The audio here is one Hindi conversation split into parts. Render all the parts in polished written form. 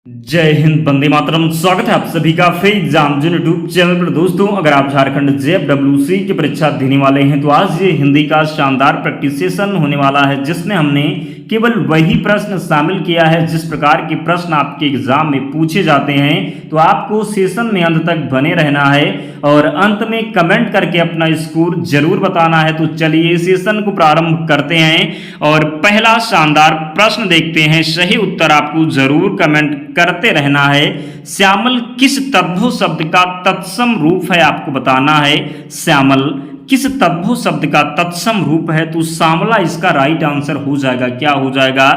जय हिंद, वंदे मातरम। स्वागत है आप सभी का फेक एग्जाम जो यूट्यूब चैनल पर। दोस्तों, अगर आप झारखंड जेएफडब्ल्यूसी की परीक्षा देने वाले हैं तो आज ये हिंदी का शानदार प्रैक्टिस सेशन होने वाला है, जिसमें हमने केवल वही प्रश्न शामिल किया है जिस प्रकार के प्रश्न आपके एग्जाम में पूछे जाते हैं। तो आपको सेशन में अंत तक बने रहना है और अंत में कमेंट करके अपना स्कोर जरूर बताना है। तो चलिए सेशन को प्रारंभ करते हैं और पहला शानदार प्रश्न देखते हैं। सही उत्तर आपको जरूर कमेंट करते रहना है। श्यामल किस तद्भव शब्द का तत्सम रूप है, आपको बताना है। श्यामल किस तद्भव शब्द का तत्सम रूप है, तो श्यामला इसका राइट आंसर हो जाएगा। क्या हो जाएगा?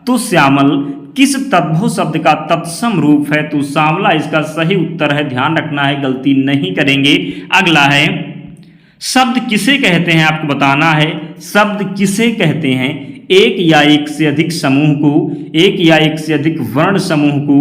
तो श्यामल किस तद्भव शब्द का तत्सम रूप है, तो श्यामला इसका सही उत्तर है। ध्यान रखना है, गलती नहीं करेंगे। अगला है, शब्द किसे कहते हैं, आपको बताना है। शब्द किसे कहते हैं? एक या एक से अधिक समूह को, एक या एक से अधिक वर्ण समूह को,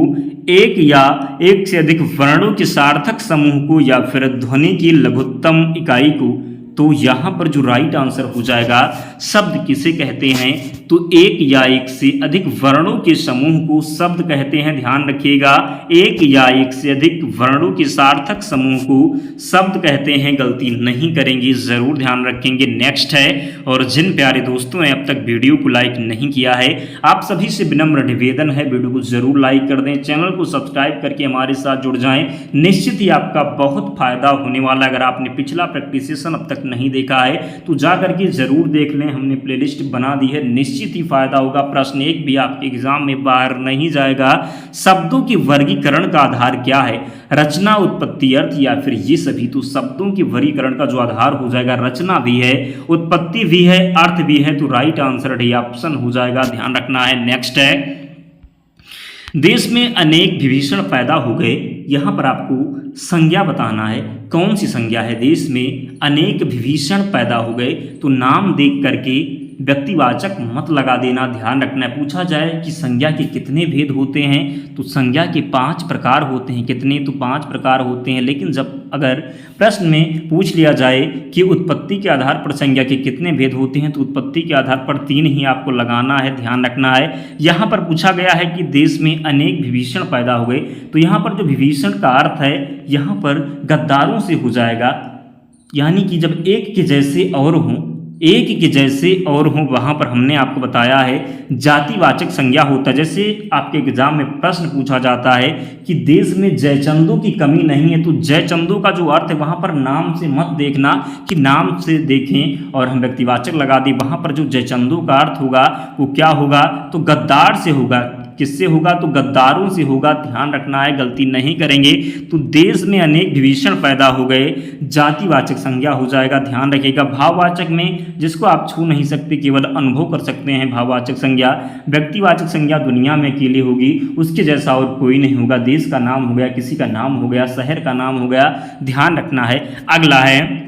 एक या एक से अधिक वर्णों के सार्थक समूह को, या फिर ध्वनि की लघुत्तम इकाई को। तो यहाँ पर जो राइट आंसर हो जाएगा, शब्द किसे कहते हैं, तो एक या एक से अधिक वर्णों के समूह को शब्द कहते हैं। ध्यान रखिएगा, एक या एक से अधिक वर्णों के सार्थक समूह को शब्द कहते हैं। गलती नहीं करेंगे, जरूर ध्यान रखेंगे। नेक्स्ट है, और जिन प्यारे दोस्तों ने अब तक वीडियो को लाइक नहीं किया है, आप सभी से विनम्र निवेदन है, वीडियो को जरूर लाइक कर दें, चैनल को सब्सक्राइब करके हमारे साथ जुड़ जाएं। निश्चित ही आपका बहुत फायदा होने वाला है। अगर आपने पिछला प्रैक्टिस सेशन अब तक नहीं देखा है तो जा करके जरूर देख लें, हमने प्लेलिस्ट बना दी है। निश्चित ही फायदा होगा। प्रश्न एक भी आपके एग्जाम में बाहर नहीं जाएगा। शब्दों के वर्गीकरण का आधार क्या है? रचना, उत्पत्ति, अर्थ, या फिर ये सभी? तो शब्दों के वर्गीकरण का जो आधार हो जाएगा, रचना भी है, उत्पत्ति भी है, अर्थ भी है। तो राइट आंसर डी ऑप्शन हो जाएगा। ध्यान रखना है। नेक्स्ट है, देश में अनेक विभीषण पैदा हो गए। यहाँ पर आपको संज्ञा बताना है, कौन सी संज्ञा है। देश में अनेक विभीषण पैदा हो गए, तो नाम देख करके व्यक्तिवाचक मत लगा देना। ध्यान रखना है। पूछा जाए कि संज्ञा के कितने भेद होते हैं, तो संज्ञा के 5 प्रकार होते हैं। कितने? तो 5 प्रकार होते हैं। लेकिन जब अगर प्रश्न में पूछ लिया जाए कि उत्पत्ति के आधार पर संज्ञा के कितने भेद होते हैं, तो उत्पत्ति के आधार पर 3 ही आपको लगाना है। ध्यान रखना है। यहाँ पर पूछा गया है कि देश में अनेक विभीषण पैदा हो गए, तो यहाँ पर जो विभीषण का अर्थ है, यहाँ पर गद्दारों से हो जाएगा। यानी कि जब एक के जैसे और हों, एक के जैसे और हों, वहाँ पर हमने आपको बताया है जातिवाचक संज्ञा होता है। जैसे आपके एग्जाम में प्रश्न पूछा जाता है कि देश में जयचंदों की कमी नहीं है, तो जयचंदों का जो अर्थ है वहाँ पर नाम से मत देखना कि नाम से देखें और हम व्यक्तिवाचक लगा दें। वहाँ पर जो जयचंदों का अर्थ होगा वो क्या होगा, तो गद्दार से होगा। किससे होगा? तो गद्दारों से होगा। ध्यान रखना है, गलती नहीं करेंगे। तो देश में अनेक विभीषण पैदा हो गए, जातिवाचक संज्ञा हो जाएगा। ध्यान रखिएगा। भाववाचक में जिसको आप छू नहीं सकते, केवल अनुभव कर सकते हैं, भाववाचक संज्ञा। व्यक्तिवाचक संज्ञा दुनिया में अकेली होगी, उसके जैसा और कोई नहीं होगा। देश का नाम हो गया, किसी का नाम हो गया, शहर का नाम हो गया। ध्यान रखना है। अगला है,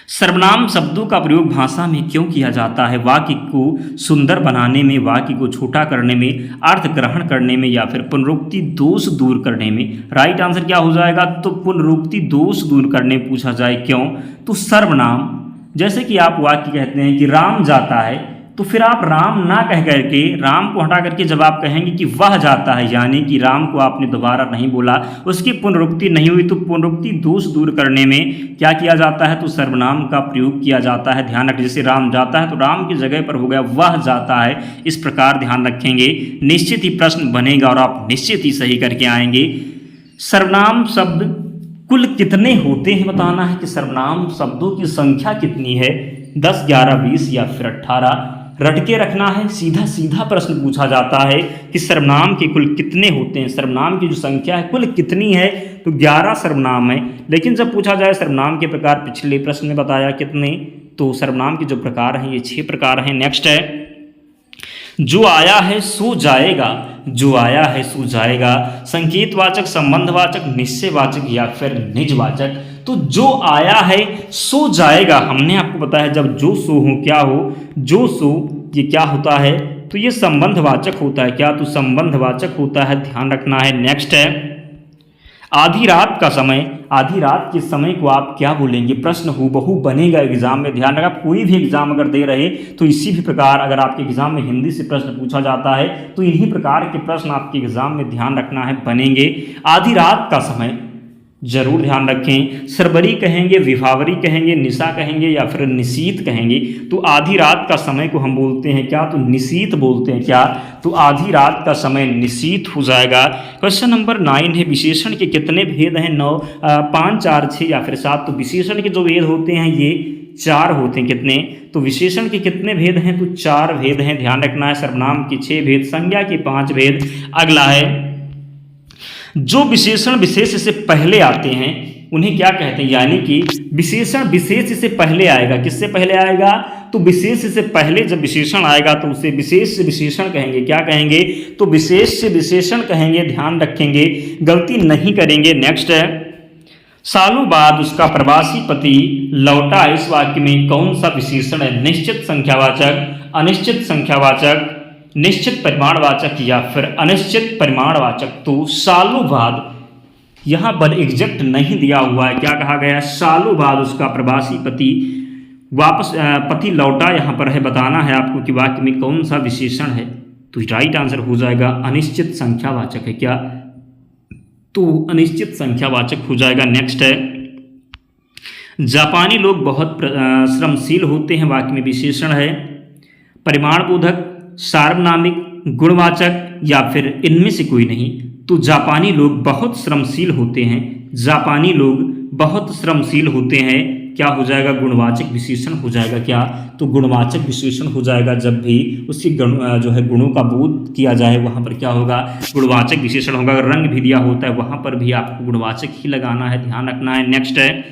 सर्वनाम शब्दों का प्रयोग भाषा में क्यों किया जाता है? वाक्य को सुंदर बनाने में, वाक्य को छोटा करने में, अर्थ ग्रहण करने में, या फिर पुनरुक्ति दोष दूर करने में। राइट आंसर क्या हो जाएगा? तो पुनरुक्ति दोष दूर करने पूछा जाए क्यों, तो सर्वनाम, जैसे कि आप वाक्य कहते हैं कि राम जाता है, तो फिर आप राम ना कह करके, राम को हटा करके जब आप कहेंगे कि वह जाता है, यानी कि राम को आपने दोबारा नहीं बोला, उसकी पुनरुक्ति नहीं हुई, तो पुनरुक्ति दोष दूर करने में क्या किया जाता है, तो सर्वनाम का प्रयोग किया जाता है। ध्यान रखें। जैसे राम जाता है तो राम की जगह पर हो गया वह जाता है। इस प्रकार ध्यान रखेंगे। निश्चित ही प्रश्न बनेगा और आप निश्चित ही सही करके आएंगे। सर्वनाम शब्द कुल कितने होते हैं, बताना है कि सर्वनाम शब्दों की संख्या कितनी है। 10, 11, 20 या फिर 18? रट के रखना है। सीधा सीधा प्रश्न पूछा जाता है कि सर्वनाम के कुल कितने होते हैं। सर्वनाम की जो संख्या है कुल कितनी है, तो 11 सर्वनाम है। लेकिन जब पूछा जाए सर्वनाम के प्रकार, पिछले प्रश्न में बताया कितने, तो सर्वनाम के जो प्रकार हैं ये 6 प्रकार हैं। नेक्स्ट है, जो आया है सो जाएगा, जो आया है सो जाएगा, संकेतवाचक, संबंधवाचक, निश्चयवाचक, या फिर निजवाचक। तो जो आया है सो जाएगा, हमने आपको बताया जब जो सो हो क्या हो, जो सो ये क्या होता है, तो ये संबंधवाचक होता है। क्या? तो संबंधवाचक होता है। ध्यान रखना है। नेक्स्ट है, आधी रात का समय, आधी रात के समय को आप क्या बोलेंगे? प्रश्न हूबहू बनेगा एग्जाम में, ध्यान रखा। कोई भी एग्जाम अगर दे रहे तो इसी भी प्रकार अगर आपके एग्जाम में हिंदी से प्रश्न पूछा जाता है तो इन्हीं प्रकार के प्रश्न आपके एग्जाम में, ध्यान रखना है, बनेंगे। आधी रात का समय जरूर ध्यान रखें। सरबरी कहेंगे, विभावरी कहेंगे, निशा कहेंगे या फिर निशीत कहेंगे। तो आधी रात का समय को हम बोलते हैं क्या? तो निशीत बोलते हैं क्या? तो आधी रात का समय निशीत हो जाएगा। क्वेश्चन नंबर 9 है, विशेषण के कितने भेद हैं? 9, 5, 4, 6 या फिर 7। तो विशेषण के जो भेद होते हैं ये 4 होते हैं। कितने? तो विशेषण के कितने भेद हैं? तो 4 भेद हैं, ध्यान रखना है। सर्वनाम के 6 भेद, संज्ञा के 5 भेद। अगला है, जो विशेषण विशेष से पहले आते हैं उन्हें क्या कहते हैं? यानी कि विशेषण विशेष से पहले आएगा। किससे पहले आएगा? तो विशेष से पहले जब विशेषण आएगा तो उसे विशेष विशेषण कहेंगे। क्या कहेंगे? तो विशेष से विशेषण कहेंगे, ध्यान रखेंगे, गलती नहीं करेंगे। नेक्स्ट है, सालों बाद उसका प्रवासी पति लौटा। इस वाक्य में कौन सा विशेषण है? निश्चित संख्यावाचक, अनिश्चित संख्यावाचक, निश्चित परिमाणवाचक या फिर अनिश्चित परिमाणवाचक। तो सालों बाद यहाँ पर एग्जैक्ट नहीं दिया हुआ है। क्या कहा गया? सालों बाद उसका प्रवासी पति वापस पति लौटा, यहाँ पर है, बताना है आपको कि वाक्य में कौन सा विशेषण है। तो राइट आंसर हो जाएगा अनिश्चित संख्यावाचक है। क्या? तो अनिश्चित संख्यावाचक हो जाएगा। नेक्स्ट है, जापानी लोग बहुत श्रमशील होते हैं। वाक्य में विशेषण है परिमाणबोधक, सार्वनामिक, गुणवाचक या फिर इनमें से कोई नहीं। तो जापानी लोग बहुत श्रमशील होते हैं। जापानी लोग बहुत श्रमशील होते हैं, क्या हो जाएगा? गुणवाचक विशेषण हो जाएगा। क्या? तो गुणवाचक विशेषण हो जाएगा। जब भी उसकी जो है गुणों का बोध किया जाए वहाँ पर क्या होगा? गुणवाचक विशेषण होगा। अगर रंग भी दिया होता है वहाँ पर भी आपको गुणवाचक ही लगाना है, ध्यान रखना है। नेक्स्ट है,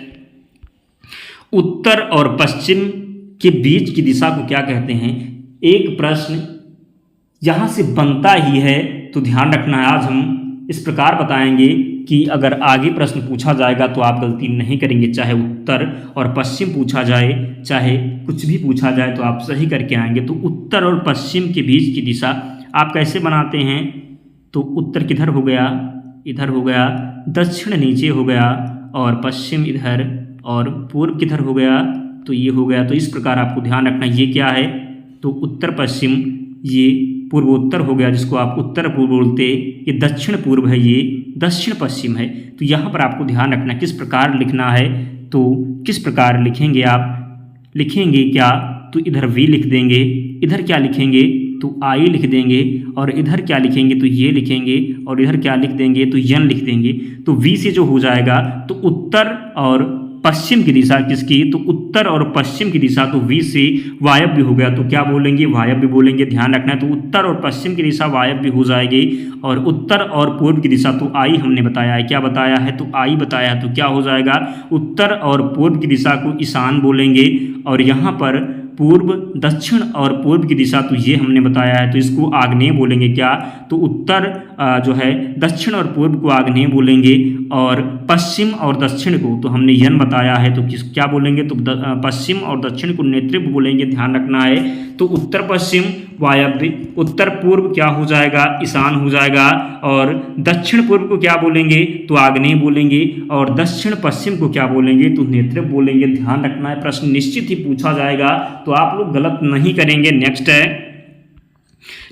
उत्तर और पश्चिम के बीच की दिशा को क्या कहते हैं? एक प्रश्न यहाँ से बनता ही है, तो ध्यान रखना है। आज हम इस प्रकार बताएंगे कि अगर आगे प्रश्न पूछा जाएगा तो आप गलती नहीं करेंगे। चाहे उत्तर और पश्चिम पूछा जाए, चाहे कुछ भी पूछा जाए, तो आप सही करके आएंगे। तो उत्तर और पश्चिम के बीच की दिशा आप कैसे बनाते हैं? तो उत्तर किधर हो गया? इधर हो गया। दक्षिण नीचे हो गया और पश्चिम इधर, और पूर्व किधर हो गया? तो ये हो गया। तो इस प्रकार आपको ध्यान रखना। ये क्या है? तो उत्तर पश्चिम, ये पूर्वोत्तर हो गया जिसको आप उत्तर पूर्व बोलते। ये दक्षिण पूर्व है, ये दक्षिण पश्चिम है। तो यहाँ पर आपको ध्यान रखना किस प्रकार लिखना है। तो किस प्रकार लिखेंगे आप? लिखेंगे क्या? तो इधर वी लिख देंगे, इधर क्या लिखेंगे? तो आई लिख देंगे, और इधर क्या लिखेंगे? तो ये लिखेंगे, और इधर क्या लिख देंगे? तो यन लिख देंगे। तो वी से जो हो जाएगा तो उत्तर और पश्चिम की दिशा किसकी? तो उत्तर और पश्चिम की दिशा। तो वी से वायव्य हो गया, तो क्या बोलेंगे? वायव्य बोलेंगे, ध्यान रखना है। तो उत्तर और पश्चिम की दिशा वायव्य हो जाएगी, और उत्तर और पूर्व की दिशा तो आई हमने बताया है। क्या बताया है? तो आई बताया है। तो क्या हो जाएगा? उत्तर और पूर्व की दिशा को ईशान बोलेंगे, और यहाँ पर पूर्व, दक्षिण और पूर्व की दिशा तो ये हमने बताया है, तो इसको आग्नेय बोलेंगे। क्या? तो उत्तर जो है दक्षिण और पूर्व को आग्नेय बोलेंगे, और पश्चिम और दक्षिण को तो हमने यन बताया है, तो क्या बोलेंगे? तो पश्चिम और दक्षिण को नेतृत्व बोलेंगे, ध्यान रखना है। तो उत्तर पश्चिम वायव्य, उत्तर पूर्व क्या हो जाएगा? ईशान हो जाएगा, और दक्षिण पूर्व को क्या बोलेंगे? तो आग्नेय बोलेंगे, और दक्षिण पश्चिम को क्या बोलेंगे? तो नेतृत्व बोलेंगे, ध्यान रखना है। प्रश्न निश्चित ही पूछा जाएगा, तो आप लोग गलत नहीं करेंगे। नेक्स्ट है,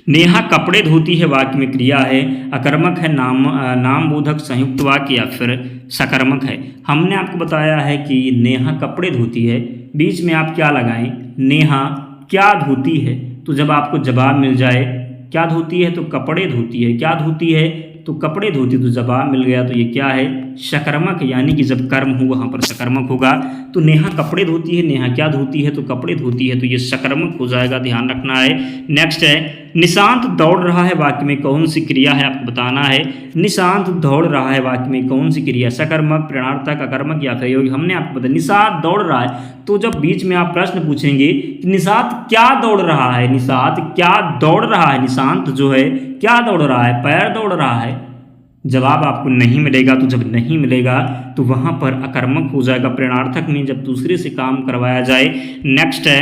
नेहा कपड़े धोती है। वाक्य में क्रिया है, अकर्मक है, नाम बोधक, संयुक्त वाक्य या फिर सकर्मक है। हमने आपको बताया है कि नेहा कपड़े धोती है, बीच में आप क्या लगाएं? नेहा क्या धोती है। तो जब आपको जवाब मिल जाए क्या धोती है, तो कपड़े धोती है। क्या धोती है? तो कपड़े धोती। तो जवाब मिल गया, तो ये क्या है? सकर्मक, यानी कि जब कर्म हो वहाँ पर सकर्मक होगा। तो नेहा कपड़े धोती है, नेहा क्या धोती है? तो कपड़े धोती है, तो ये सकर्मक हो जाएगा, ध्यान रखना है। नेक्स्ट है, निशांत दौड़ रहा है। वाक्य में कौन सी क्रिया है आपको बताना है। निशांत दौड़ रहा है, वाक्य में कौन सी क्रिया? सकर्मक, प्रेरणार्थक, अकर्मक या फिर योगी। हमने आपको बताया निशांत दौड़ रहा है, तो जब बीच में आप प्रश्न पूछेंगे कि निशांत क्या दौड़ रहा है, निशांत क्या दौड़ रहा है, निशांत जो है क्या दौड़ रहा है? पैर दौड़ रहा है। जवाब आपको नहीं मिलेगा, तो जब नहीं मिलेगा तो वहाँ पर अकर्मक हो जाएगा, प्रेरणार्थक में जब दूसरे से काम करवाया जाए। नेक्स्ट है,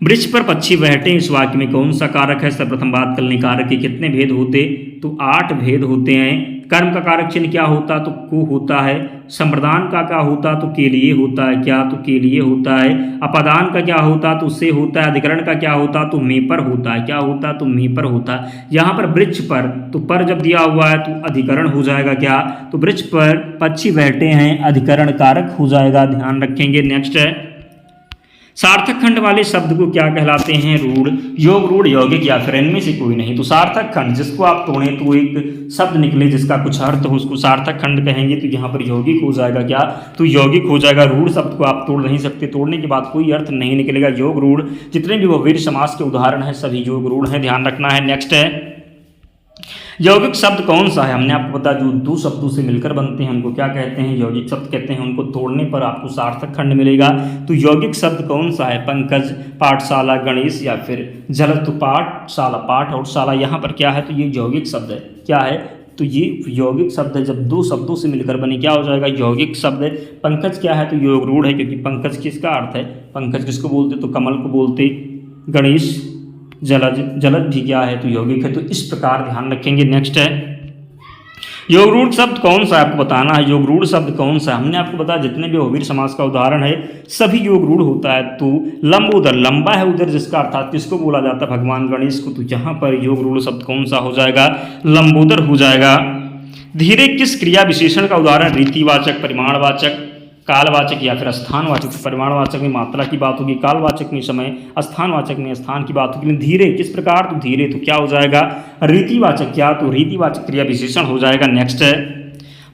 वृक्ष पर पक्षी बैठे। इस वाक्य में कौन सा कारक है? सर्वप्रथम बात करने कारक के कितने भेद होते? तो 8 भेद होते हैं। कर्म का कारक चिन्ह क्या होता तो को होता है, संप्रदान का क्या होता तो के लिए होता है, क्या तो के लिए होता है, अपादान का क्या होता तो से होता है, अधिकरण का क्या होता तो में पर होता है, क्या होता तो में पर होता है। यहाँ पर वृक्ष पर, तो पर जब दिया हुआ है तो अधिकरण हो जाएगा क्या, तो वृक्ष पर पक्षी बैठे हैं, अधिकरण कारक हो जाएगा, ध्यान रखेंगे। नेक्स्ट है, सार्थक खंड वाले शब्द को क्या कहलाते हैं, रूढ़, योग, रूढ़, यौगिक या फिर इनमें से कोई नहीं। तो सार्थक खंड जिसको आप तोड़ें तो एक शब्द निकले जिसका कुछ अर्थ हो उसको सार्थक खंड कहेंगे, तो यहाँ पर यौगिक हो जाएगा क्या, तो यौगिक हो जाएगा। रूढ़ शब्द को आप तोड़ नहीं सकते, तोड़ने के बाद कोई अर्थ नहीं निकलेगा। योग, रूढ़, जितने भी वो वीर समास के उदाहरण हैं सभी योग, रूढ़ हैं, ध्यान रखना है। नेक्स्ट है, यौगिक शब्द कौन सा है, हमने आपको बताया जो दो शब्दों से मिलकर बनते हैं उनको क्या कहते हैं, यौगिक शब्द कहते हैं। उनको तोड़ने पर आपको सार्थक खंड मिलेगा। तो यौगिक शब्द कौन सा है, पंकज, पाठशाला, गणेश या फिर जल। तो पाठशाला, पाठ और शाला यहाँ पर क्या है, तो ये यौगिक शब्द है, क्या है, तो ये यौगिक शब्द है। जब दो शब्दों से मिलकर बने क्या हो जाएगा, यौगिक शब्द है। पंकज क्या है, तो योग, रूढ़ है, क्योंकि पंकज किसका अर्थ है, पंकज किसको बोलते तो कमल को बोलते। गणेश, जलज, जलद भी क्या है तो यौगिक है। तो इस प्रकार ध्यान रखेंगे। नेक्स्ट है, योग रूढ़ शब्द कौन सा है आपको बताना है। योग रूढ़ शब्द कौन सा है, हमने आपको बताया जितने भी अवीर समास का उदाहरण है सभी योग रूढ़ होता है। तो लंबोदर, लंबा है उधर, जिसका अर्थात किसको बोला जाता है, भगवान गणेश को। तो यहाँ पर योग रूढ़ शब्द कौन सा हो जाएगा, लंबोदर हो जाएगा। धीरे किस क्रिया विशेषण का उदाहरण, रीतिवाचक, परिमाणवाचक, कालवाचक या फिर स्थानवाचक। परिमाणवाचक में मात्रा की बात होगी, कालवाचक में समय, स्थानवाचक में स्थान की बात होगी। धीरे किस प्रकार, तो धीरे तो क्या हो जाएगा, रीतिवाचक, क्या तो रीतिवाचक क्रिया विशेषण हो जाएगा। नेक्स्ट है,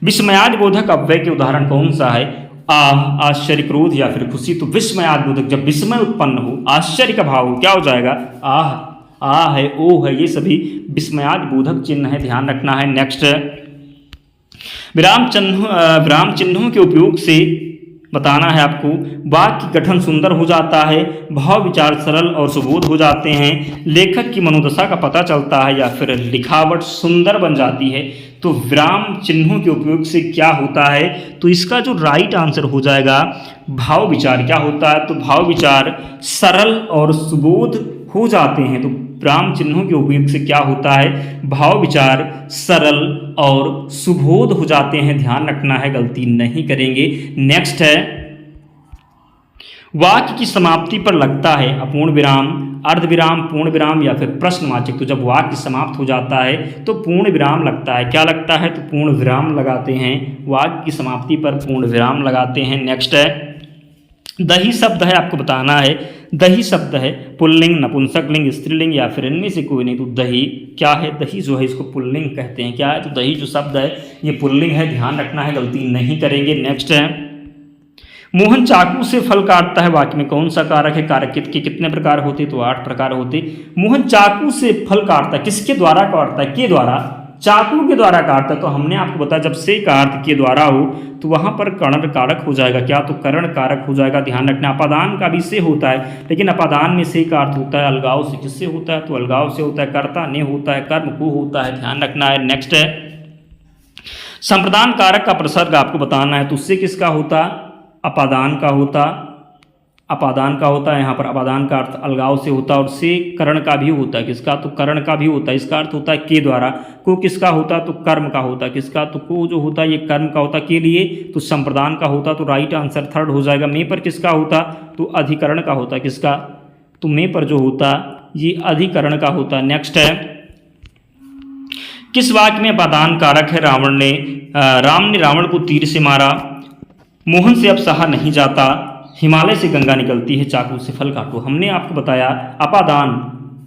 विस्मयादिबोधक अव्यय के उदाहरण कौन सा है, आह, आश्चर्य, क्रोध या फिर खुशी। तो विस्मयादिबोधक जब विस्मय उत्पन्न हो, आश्चर्य का भाव हो, क्या हो जाएगा, आह, आ है, ओ है, ये सभी विस्मयादिबोधक चिन्ह है, ध्यान रखना है। नेक्स्ट है, विराम चिन्हों के उपयोग से बताना है आपको, वाक्य गठन सुंदर हो जाता है, भाव विचार सरल और सुबोध हो जाते हैं, लेखक की मनोदशा का पता चलता है या फिर लिखावट सुंदर बन जाती है। तो विराम चिन्हों के उपयोग से क्या होता है, तो इसका जो राइट आंसर हो जाएगा भाव विचार, क्या होता है, तो भाव विचार सरल और सुबोध हो जाते हैं। तो विराम चिन्हों के उपयोग से क्या होता है, भाव विचार सरल और सुबोध हो जाते हैं, ध्यान रखना है, गलती नहीं करेंगे। नेक्स्ट है, वाक्य की समाप्ति पर लगता है अपूर्ण विराम, अर्ध विराम, पूर्ण विराम या फिर प्रश्नवाचक। तो जब वाक्य समाप्त हो जाता है तो पूर्ण विराम लगता है, क्या लगता है, तो पूर्ण विराम लगाते हैं, वाक्य की समाप्ति पर पूर्ण विराम लगाते हैं। नेक्स्ट है, दही शब्द है, आपको बताना है, दही शब्द है पुल्लिंग, नपुंसकलिंग, स्त्रीलिंग या फिर इनमें से कोई नहीं। तो दही क्या है, दही जो है इसको पुल्लिंग कहते हैं, क्या है, तो दही जो शब्द है ये पुल्लिंग है, ध्यान रखना है, गलती नहीं करेंगे। नेक्स्ट है, मोहन चाकू से फल काटता है, वाक्य में कौन सा कारक है, कारक के कितने प्रकार होते, तो 8 प्रकार होते। मोहन चाकू से फल काटता है, किसके द्वारा काटता है, के द्वारा, चाकू के द्वारा काटता है। तो हमने आपको बताया जब से का अर्थ के द्वारा हो तो वहां पर कर्ण कारक हो जाएगा, क्या, तो कर्ण कारक हो जाएगा, ध्यान रखना। अपादान का भी से होता है, लेकिन अपादान में से का अर्थ होता है अलगाव से, किससे होता है, तो अलगाव से होता है, कर्ता ने होता है, कर्म को होता है, ध्यान रखना है। नेक्स्ट है, संप्रदान कारक का प्रसर्ग आपको बताना है, तो उससे किसका होता, अपादान का होता, अपादान का होता है, यहाँ पर अपादान का अर्थ अलगाव से होता है, और से कर्ण का भी होता है, किसका, तो कर्ण का भी होता है, इसका अर्थ होता है के द्वारा। को किसका होता, तो कर्म का होता है, किसका, तो को जो होता है ये कर्म का होता, के लिए तो संप्रदान का होता, तो राइट आंसर थर्ड हो जाएगा। में पर किसका होता, तो अधिकरण का होता, किसका, तो में पर जो होता ये अधिकरण का होता। नेक्स्ट है, किस वाक्य में अपादान कारक है, राम ने रावण को तीर से मारा, मोहन से अब सहा नहीं जाता, हिमालय से गंगा निकलती है, चाकू से फल काटो। हमने आपको बताया अपादान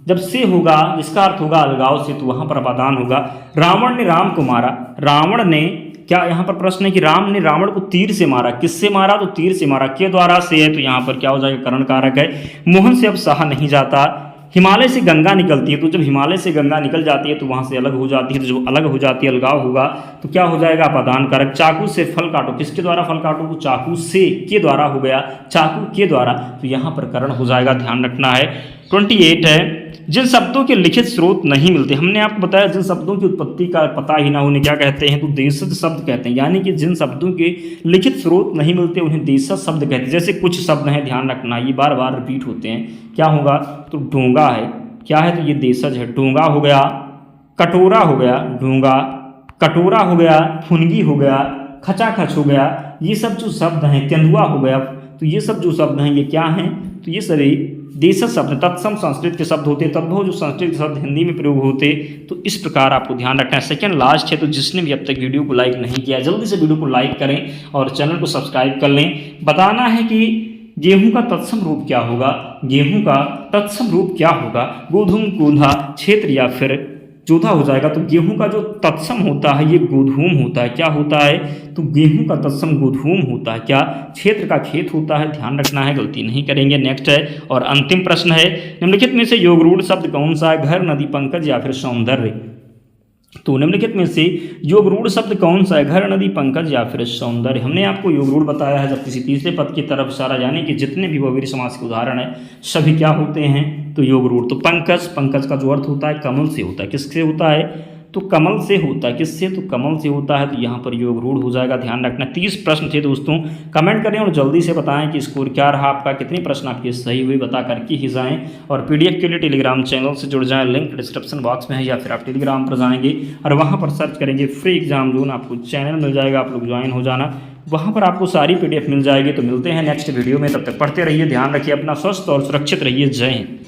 जब से होगा जिसका अर्थ होगा अलगाव से, तो वहां पर अपादान होगा। रावण ने राम को मारा, रावण ने क्या, यहाँ पर प्रश्न है कि राम ने रावण को तीर से मारा, किससे मारा, तो तीर से मारा, के द्वारा से है, तो यहाँ पर क्या हो जाएगा, कर्ण कारक है। मोहन से अब सहा नहीं जाता, हिमालय से गंगा निकलती है, तो जब हिमालय से गंगा निकल जाती है तो वहाँ से अलग हो जाती है, तो जब अलग हो जाती है अलगाव होगा तो क्या हो जाएगा, अपादान कारक। चाकू से फल काटो, किसके द्वारा फल काटो, तो चाकू से के द्वारा हो गया, चाकू के द्वारा, तो यहाँ पर कर्ण हो जाएगा, ध्यान रखना है। 28 है, जिन शब्दों के लिखित स्रोत नहीं मिलते, हमने आपको बताया जिन शब्दों की उत्पत्ति का पता ही ना उन्हें क्या कहते हैं, तो देशज शब्द कहते हैं, यानी कि जिन शब्दों के लिखित स्रोत नहीं मिलते उन्हें देशज शब्द कहते हैं। जैसे कुछ शब्द हैं, ध्यान रखना, ये बार बार रिपीट होते हैं, क्या होगा, तो ढोंगा है, क्या है, तो ये देशज है, ढोंगा हो गया, कटोरा हो गया, ढोंगा, कटोरा हो गया, फुनगी हो गया, खचाखच हो गया, ये सब जो शब्द हैं, तेंदुआ हो गया, तो ये सब जो शब्द हैं ये क्या हैं, तो ये सभी देशज शब्द तत्सम संस्कृत के शब्द होते, तद्भव जो संस्कृत शब्द हिंदी में प्रयोग होते। तो इस प्रकार आपको ध्यान रखना है। सेकंड लास्ट है, तो जिसने भी अब तक वीडियो को लाइक नहीं किया जल्दी से वीडियो को लाइक करें और चैनल को सब्सक्राइब कर लें। बताना है कि गेहूं का तत्सम रूप क्या होगा, गेहूं का तत्सम रूप क्या होगा, गोधूम, गोधा, क्षेत्र या फिर जोधा हो जाएगा। तो गेहूं का जो तत्सम होता है ये गोधूम होता है। क्या होता है, तो गेहूं का तत्सम गोधूम होता है। क्या, क्षेत्र का खेत होता है। ध्यान रखना है, गलती नहीं करेंगे। नेक्स्ट है और अंतिम प्रश्न है, निम्नलिखित में से योगरूढ़ शब्द कौन सा है, घर, नदी, पंकज या फिर सौंदर्य। तो निम्नलिखित में से योगरूढ़ शब्द कौन सा है, घर, नदी, पंकज या फिर सौंदर्य। हमने आपको योगरूढ़ बताया है जब किसी तीसरे पद की तरफ इशारा, यानी कि जितने भी बहुव्रीहि समास के उदाहरण है सभी क्या होते हैं, तो योगरूढ़। तो पंकज, पंकज का जो अर्थ होता है कमल से होता है। किससे होता है, तो कमल से होता है। किससे, तो कमल से होता है। तो यहाँ पर योगरूढ़ हो जाएगा। ध्यान रखना। 30 प्रश्न थे दोस्तों। कमेंट करें और जल्दी से बताएं कि स्कोर क्या रहा आपका, कितने प्रश्न आपके सही हुए, बता करके ही जाएं। और PDF के लिए टेलीग्राम चैनल से जुड़ जाएं, लिंक डिस्क्रिप्शन बॉक्स में है, या फिर आप टेलीग्राम पर जाएंगे और वहाँ पर सर्च करेंगे फ्री एग्जाम जोन, आपको चैनल मिल जाएगा, आप लोग ज्वाइन हो जाना। वहाँ पर आपको सारी PDF मिल जाएगी। तो मिलते हैं नेक्स्ट वीडियो में, तब तक पढ़ते रहिए, ध्यान रखिए अपना, स्वस्थ और सुरक्षित रहिए। जय हिंद।